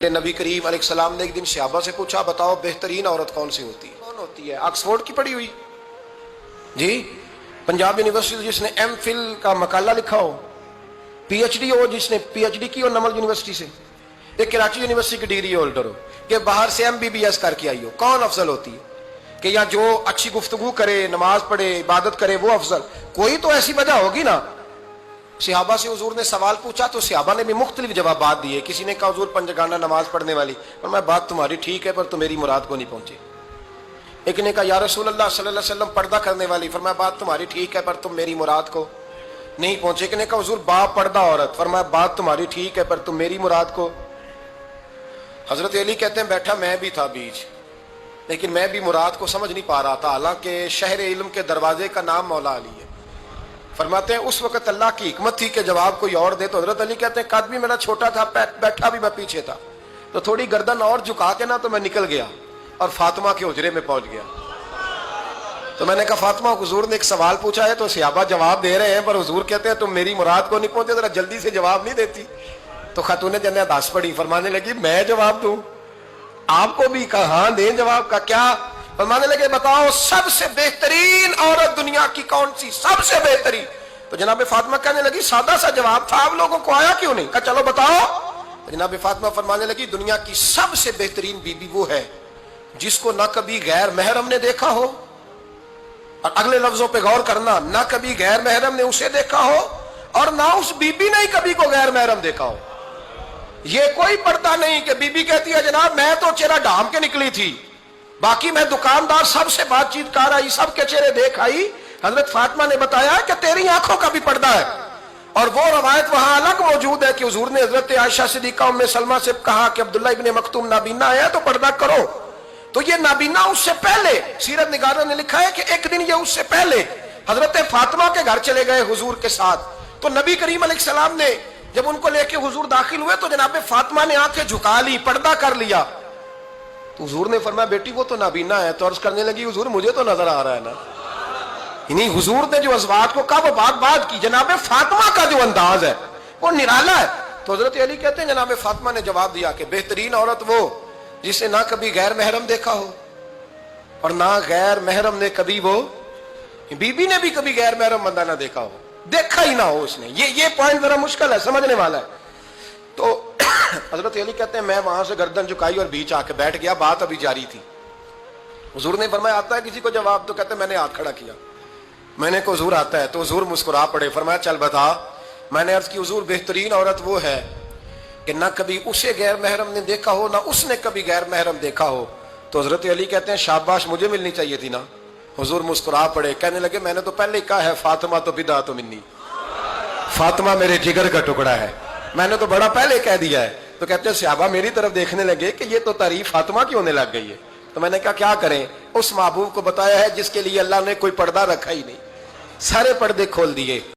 नबी करीम अलैहिस्सलाम ने एक दिन सहाबा से पूछा, बताओ बेहतरीन औरत कौन सी होती है? कौन होती है? ऑक्सफोर्ड की पढ़ी हुई जी, पंजाब यूनिवर्सिटी जिसने एमफिल का मकाला लिखा हो, पीएचडी हो जिसने पीएचडी की हो नमल यूनिवर्सिटी से, एक कराची यूनिवर्सिटी की डिग्री होल्डर हो, कि बाहर से एमबीबीएस करके आई हो, कौन अफजल होती है? कि या जो अच्छी गुफ्तगू करे, नमाज पढ़े, इबादत करे, वो अफजल? कोई तो ऐसी वजह होगी ना। सहाबा से हुजूर ने सवाल पूछा तो सहाबा ने भी मुख्तलिफ जवाब दिए। किसी ने कहा हुजूर पंजगाना नमाज पढ़ने वाली, और मैं बात तुम्हारी ठीक है पर तुम मेरी मुराद को नहीं पहुंचे। एक ने कहा या रसूल अल्लाह सल्लल्लाहु अलैहि वसल्लम पर्दा करने वाली, फरमाया बात तुम्हारी ठीक है पर तुम मेरी मुराद को नहीं पहुंचे। एक ने कहा हुजूर बापर्दा औरत, फरमाया बात तुम्हारी ठीक है पर तुम मेरी मुराद को। हजरत अली कहते हैं बैठा मैं भी था बीच, लेकिन मैं भी मुराद को समझ नहीं पा रहा था, हालांकि शहर इल्म के दरवाजे का नाम मौला अली है। फरमाते हैं उस वक्त अल्लाह की हिकमत थी कि जवाब कोई और दे। तो हजरत अली कहते हैं कद भी मेरा छोटा था, बैठा भी मैं पीछे था, तो थोड़ी गर्दन और झुका के ना तो मैं निकल गया और फातिमा के हुजरे में पहुंच गया। तो मैंने कहा फातिमा, हुजूर ने एक सवाल पूछा है तो सहाबा जवाब दे रहे हैं, पर हुजूर कहते हैं तुम मेरी मुराद को नहीं पहुंचे, जरा जल्दी से जवाब नहीं देती। तो खातून जन्नत हंस पड़ी, फरमाने लगी मैं जवाब दूं? आपको भी कहा हाँ दें जवाब का। क्या? फरमाने लगे बताओ सबसे बेहतरीन औरत दुनिया की कौन सी, सबसे बेहतरीन? तो जनाब फातिमा कहने लगी सादा सा जवाब था, आप लोगों को आया क्यों नहीं? कहा चलो बताओ। तो जनाब फातिमा फरमाने लगी दुनिया की सबसे बेहतरीन बीबी वो है जिसको ना कभी गैर महरम ने देखा हो, और अगले लफ्जों पे गौर करना, ना कभी गैर महरम ने उसे देखा हो और ना उस बीबी ने ही कभी को गैर महरम देखा हो। ये कोई पर्दा नहीं कि बीबी कहती है जनाब मैं तो चेहरा ढांप के निकली थी, बाकी मैं दुकानदार सबसे बातचीत कर आई, सबके चेहरे देख आई। हजरत फातिमा ने बताया कि तेरी आंखों का भी पर्दा है। और वो रवायत वहां अलग मौजूद है कि हुजूर ने हजरत आयशा सिद्दीका उम्मे सलमा से कहा कि अब्दुल्ला इब्ने मखतूम नाबीना है तो पर्दा करो। तो ये नाबीना उससे पहले, सीरत निगारों ने लिखा है कि एक दिन ये उससे पहले हजरत फातिमा के घर चले गए हुजूर के साथ। तो नबी करीम अलैहिस्सलाम ने जब उनको लेके हुजूर दाखिल हुए तो जनाब फातिमा ने आंखें झुका ली, पर्दा कर लिया। तो हुजूर ने फरमाया बेटी वो तो नाबीना है। तो अर्ज करने लगी हुजूर मुझे तो नजर आ रहा है ना। नहीं, हुजूर ने जो अज़वाज को कहा वो बात की, जनाब फातिमा का जो अंदाज है वो निराला है। तो हजरत अली कहते हैं जनाब फातिमा ने जवाब दिया कि बेहतरीन औरत वो जिसे ना कभी गैर महरम देखा हो और ना गैर महरम ने कभी, वो बीबी ने भी कभी गैर महरम बंदा ना देखा हो, देखा ही ना हो उसने। ये पॉइंट जरा मुश्किल है, समझने वाला है। तो हजरत अली कहते हैं मैं वहां से गर्दन झुकाई और बीच आके बैठ गया, बात अभी जारी थी। हुजूर ने फरमाया आता है किसी को जवाब? तो कहते मैंने हाथ खड़ा किया, मैंने को हुजूर आता है। तो हुजूर मुस्कुरा पड़े, फरमाया चल बता। मैंने अर्ज की हुजूर बेहतरीन औरत वो है कि ना कभी उसे गैर महरम ने देखा हो ना उसने कभी गैर महरम देखा हो। तो हजरत अली कहते हैं शाबाश, मुझे मिलनी चाहिए थी ना। हुजूर मुस्कुरा पड़े, कहने लगे मैंने तो पहले कहा है फातिमा तो बिदा तो मिन्नी, फातिमा मेरे जिगर का टुकड़ा है, मैंने तो बड़ा पहले कह दिया है। तो कहते हैं सहाबा मेरी तरफ देखने लगे कि ये तो तारीफ फातिमा की होने लग गई है। तो मैंने कहा क्या करें? उस महबूब को बताया है जिसके लिए अल्लाह ने कोई पर्दा रखा ही नहीं, सारे पर्दे खोल दिए।